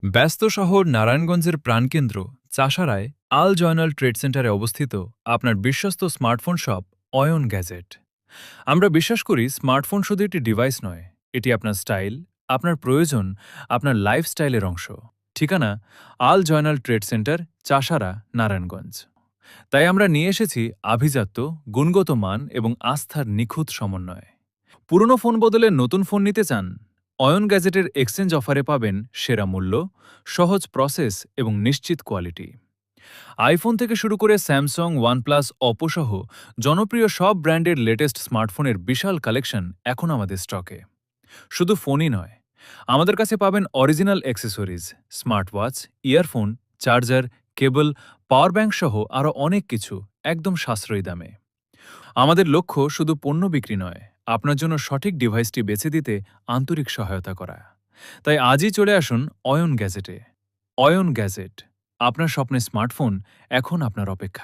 ব্যস্ত শহর নারায়ণগঞ্জের প্রাণকেন্দ্র চাষারায় আল জয়নাল ট্রেড সেন্টারে অবস্থিত আপনার বিশ্বস্ত স্মার্টফোন শপ অয়ন গ্যাজেট। আমরা বিশ্বাস করি স্মার্টফোন শুধু একটি ডিভাইস নয়, এটি আপনার স্টাইল, আপনার প্রয়োজন, আপনার লাইফস্টাইলের অংশ। ঠিকানা আল জয়নাল ট্রেড সেন্টার, চাষারা, নারায়ণগঞ্জ। তাই আমরা নিয়ে এসেছি আভিজাত্য, গুণগত মান এবং আস্থার নিখুঁত সমন্বয়। পুরনো ফোন বদলে নতুন ফোন নিতে চান? অয়ন গ্যাজেটের এক্সচেঞ্জ অফারে পাবেন সেরা মূল্য, সহজ প্রসেস এবং নিশ্চিত কোয়ালিটি। আইফোন থেকে শুরু করে স্যামসাং, ওয়ানপ্লাস, অপো সহ জনপ্রিয় সব ব্র্যান্ডের লেটেস্ট স্মার্টফোনের বিশাল কালেকশন এখন আমাদের স্টকে। শুধু ফোনই নয়, আমাদের কাছে পাবেন original accessories, smart watch, earphone, charger, cable, power bank সহ আরও অনেক কিছু একদম সাশ্রয়ী দামে। আমাদের লক্ষ্য শুধু পণ্য বিক্রি নয়, আপনার জন্য সঠিক ডিভাইসটি বেছে দিতে আন্তরিক সহায়তা করা। তাই আজই চলে আসুন অয়ন গ্যাজেটে। অয়ন গ্যাজেট, আপনার স্বপ্নের স্মার্টফোন এখন আপনার অপেক্ষায়।